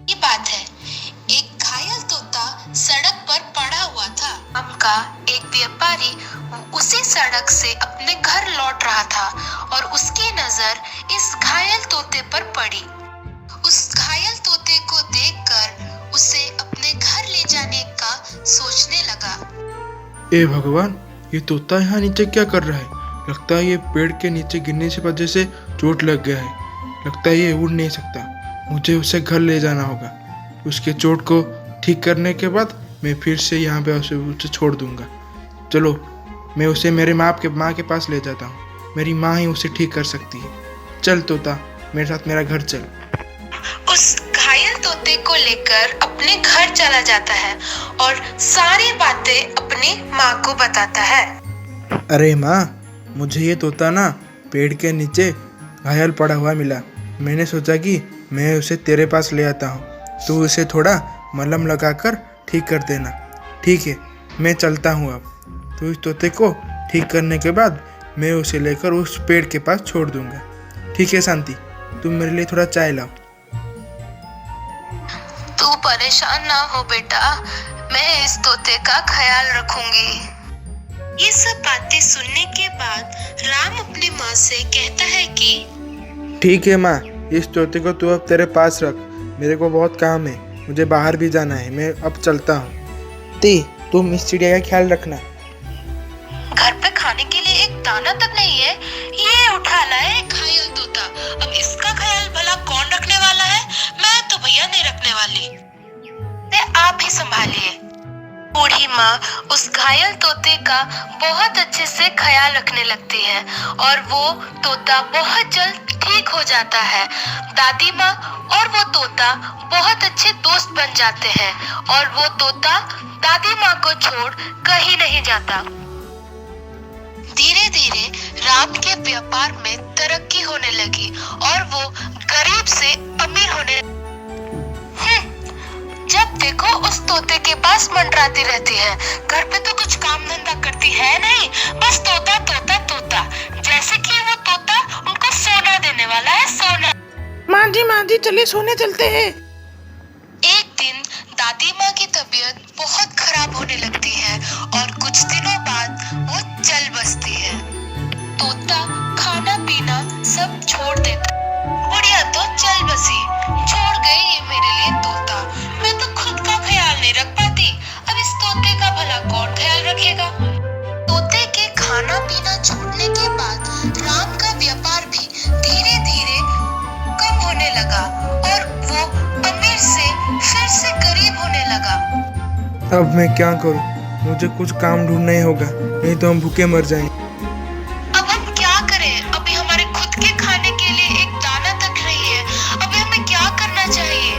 ये बात है, एक घायल तोता सड़क पर पड़ा हुआ था। आम का एक व्यापारी उसी सड़क से अपने घर लौट रहा था और उसकी नजर इस घायल तोते पर पड़ी। उस घायल तोते को देखकर उसे अपने घर ले जाने का सोचने लगा। ए भगवान, ये तोता यहाँ नीचे क्या कर रहा है? लगता है ये पेड़ के नीचे गिरने से वजह से चोट लग गया है। लगता है ये उड़ नहीं सकता। मुझे उसे घर ले जाना होगा। उसके चोट को ठीक करने के बाद मैं फिर से यहाँ पे उसे छोड़ दूंगा। चलो, मैं उसे मेरे माँ के पास ले जाता हूँ। मेरी माँ ही उसे ठीक कर सकती है। चल तोता, मेरे साथ मेरा घर चल। उस घायल तोते को लेकर अपने घर चला जाता है और सारी बातें अपनी माँ को बताता है। अरे माँ, मुझे ये तोता ना पेड़ के नीचे घायल पड़ा हुआ मिला। मैंने सोचा कि मैं उसे तेरे पास ले आता हूँ। तू उसे थोड़ा मलहम लगाकर ठीक कर देना। ठीक है, मैं चलता हूँ अब। तो इस तोते को ठीक करने के बाद मैं उसे लेकर उस पेड़ के पास छोड़ दूंगा। ठीक है शांति, तुम मेरे लिए थोड़ा चाय लाओ। तू परेशान ना हो बेटा, मैं इस तोते का ख्याल रखूंगी। ये सब बातें सुनने के बाद राम अपनी माँ से कहता है कि ठीक है माँ, इस तोते को तू अब तेरे पास रख। मेरे को बहुत काम है, मुझे बाहर भी जाना है। मैं अब चलता हूँ। तुम इस चिड़िया का ख्याल रखना। घर पे खाने के लिए एक दाना तक नहीं है, ये उठा लाए घायल तोता। अब इसका ख्याल भला कौन रखने वाला है? मैं तो भैया नहीं रखने वाली। आप ही संभालिए। बूढ़ी माँ उस घायल तोते का बहुत अच्छे से ख्याल रखने लगती है और वो तोता बहुत जल्द ठीक हो जाता है। दादी माँ और वो तोता बहुत अच्छे दोस्त बन जाते हैं और वो तोता दादी माँ को छोड़ कहीं नहीं जाता। धीरे धीरे राम के व्यापार में तरक्की होने लगी और वो गरीब से अमीर होने लगी। जब देखो उस तोते के पास मंडराती रहती है। घर पे तो कुछ काम धंधा करती है नहीं, बस तोता तोता तोता, जैसे कि वो तोता उनको सोना देने वाला है, सोना। माँ जी चलिए सोने चलते हैं। एक दिन दादी माँ की तबीयत बहुत खराब होने लगती है और कुछ दिनों बाद वो चल बसती है। तोता खाना पीना सब छोड़ देता। बुढ़िया तो चल बसी, छोड़ गई ये मेरे लिए तोता। मैं तो खुद का ख्याल नहीं रख पाती, अब इस तोते का भला कौन ख्याल रखेगा? तोते के खाना पीना छूटने के बाद राम का व्यापार भी धीरे धीरे कम होने लगा और वो अमीर से फिर से गरीब होने लगा। अब मैं क्या करूँ? मुझे कुछ काम ढूंढना ही होगा, नहीं तो हम भूखे मर जाएंगे। अब हम क्या करें? अभी हमारे खुद के खाने के लिए एक दाना तक नहीं है। अभी हमें क्या करना चाहिए?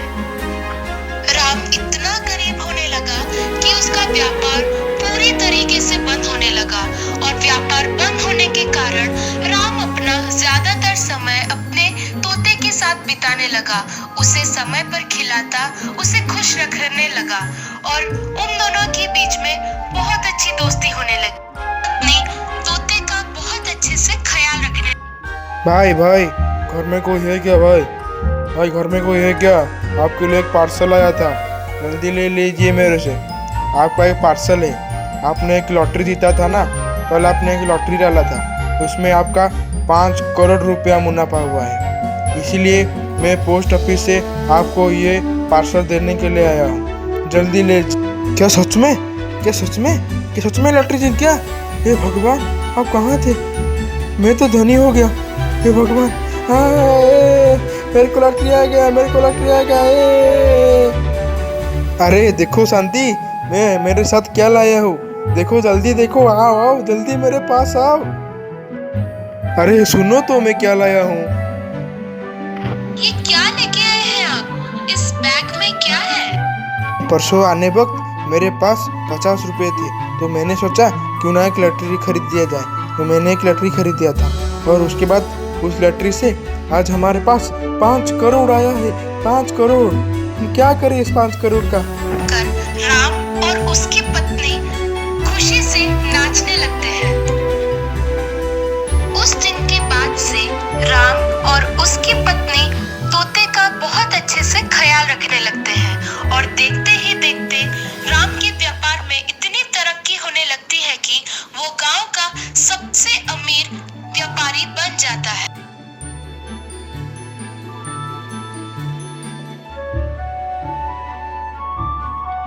राम इतना गरीब होने लगा कि उसका व्यापार पूरी तरीके से बंद होने लगा और व्यापार बंद होने के कारण राम अपना ज्यादातर समय अपने तोते के साथ बिताने लगा। उसे समय पर खिलाता, उसे खुश रखने लगा और उन दोनों के बीच में बहुत अच्छी दोस्ती होने लगी। अपनी तोते का बहुत अच्छे से ख्याल रखने। भाई घर में कोई है क्या? भाई घर में कोई है क्या? आपके लिए एक पार्सल आया था, जल्दी ले लीजिए मेरे से। आपका एक पार्सल है। आपने एक लॉटरी जीता था ना, कल आपने एक लॉटरी डाला था, उसमें आपका 5 करोड़ रुपया मुनाफा हुआ है। इसीलिए मैं पोस्ट ऑफिस से आपको ये पार्सल देने के लिए आया हूँ। जल्दी ले। क्या सच में लॉटरी जीत गया? हे भगवान, आप कहाँ थे? मैं तो धनी हो गया। हे भगवान, मेरे को लॉटरी आ गया। अरे देखो शांति, मैं मेरे साथ क्या लाया हूँ। देखो जल्दी देखो, आओ जल्दी मेरे पास आओ। अरे सुनो तो मैं क्या लाया हूँ। ये क्या लेके आए हैं आप? इस बैग में क्या है? परसों आने वक्त मेरे पास 50 रुपए थे, तो मैंने सोचा क्यों ना एक लॉटरी खरीद दिया जाए। तो मैंने एक लॉटरी खरीद दिया था और उसके बाद उस लॉटरी से आज हमारे पास 5 करोड़ आया है। 5 करोड़। हम क्या करें इस 5 करोड़ का? राम और उसकी पत्नी खुशी से नाचने लगते हैं। उस दिन के बाद से राम और उसकी पत्नी तोते का बहुत अच्छे से ख्याल रखने खरीदने लगते हैं और देखते ही देखते राम के व्यापार में इतनी तरक्की होने लगती है कि वो गांव का सबसे अमीर व्यापारी बन जाता है।